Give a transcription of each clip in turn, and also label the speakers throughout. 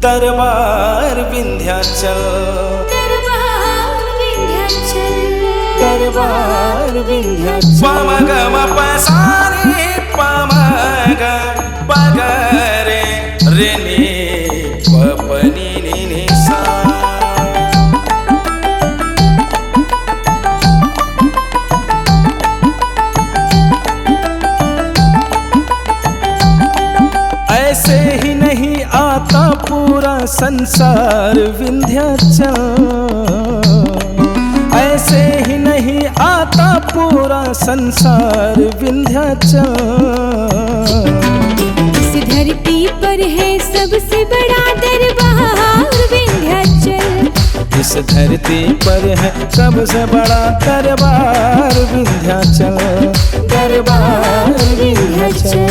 Speaker 1: दरबार विंध्याचल,
Speaker 2: दरबार विंध्याचल,
Speaker 1: दरबार विंध्याचल। पम ग म प सा रे पम ग प ग रे रे नी प प नी नी नी सा। ऐसे ही नहीं आता पूरा संसार विंध्याचल, ऐसे ही नहीं आता पूरा संसार विंध्याचल।
Speaker 2: इस धरती पर है सबसे बड़ा दरबार विंध्याचल,
Speaker 1: इस धरती पर है सबसे बड़ा दरबार विंध्याचल, दरबार विंध्याचल।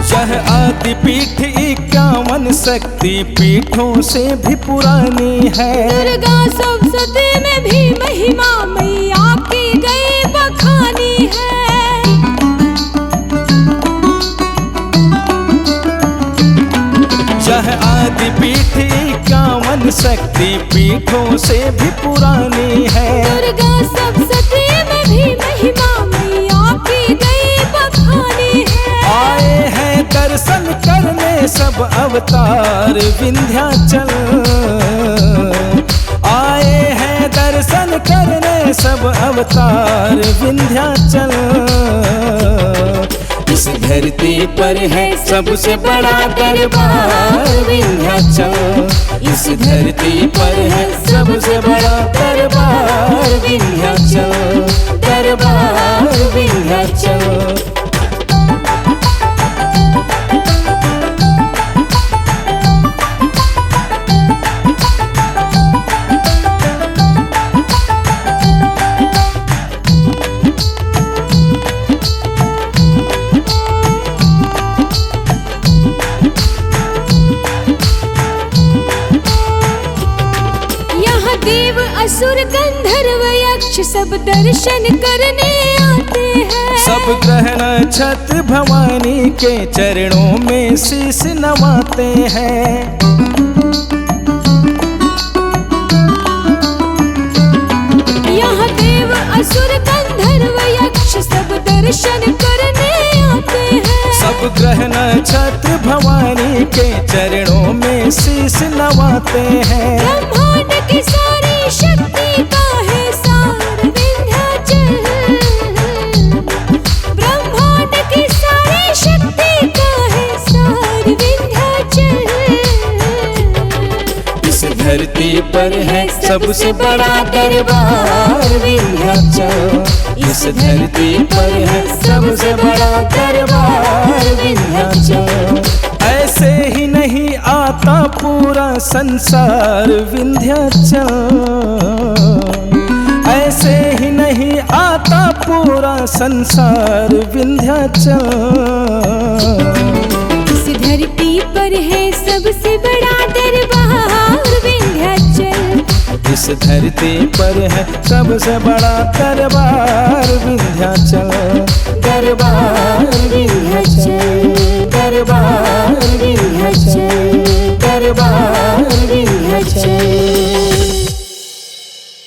Speaker 1: यह आदि पीठ 51 शक्ति पीठों से भी पुरानी है।
Speaker 2: दुर्गा सप्तशती में भी महिमा मैया की गई बखानी है।
Speaker 1: यह आदि पीठ 51 शक्ति पीठों से भी पुरानी है।
Speaker 2: दुर्गा सप्तशती में भी महिमा मैया की गई बखानी है।
Speaker 1: आए हैं दर्शन करने सब अवतार विंध्याचल, आए हैं दर्शन करने सब अवतार विंध्याचल। इस धरती पर है सबसे बड़ा दरबार विंध्याचल, इस धरती पर है सबसे बड़ा दरबार विंध्याचल, दरबार विंध्याचल।
Speaker 2: देव असुर गंधर्व यक्ष सब दर्शन करने आते हैं।
Speaker 1: सब ग्रह नक्षत्र भवानी के चरणों में शीश नवाते हैं।
Speaker 2: यहाँ देव असुर गंधर्व यक्ष सब दर्शन करने आते हैं।
Speaker 1: सब ग्रह नक्षत्र भवानी के चरणों में शीश नवाते हैं।
Speaker 2: ब्रह्मांड की सारी शक्ति का है सार विंध्याचल, ब्रह्मांड की सारी शक्ति का है सार विंध्याचल।
Speaker 1: इस धरती पर है सबसे बड़ा दरबार विंध्याचल, इस धरती पर है सबसे बड़ा दरबार विंध्याचल। ऐसे ही नहीं आता पूरा संसार विंध्याचल, ऐसे ही नहीं आता पूरा संसार विंध्याचल।
Speaker 2: इस धरती पर है सबसे बड़ा दरबार विंध्याचल,
Speaker 1: इस धरती पर है सबसे बड़ा दरबार विंध्याचल, दरबार विंध्याचल, दरबार विंध्याचल।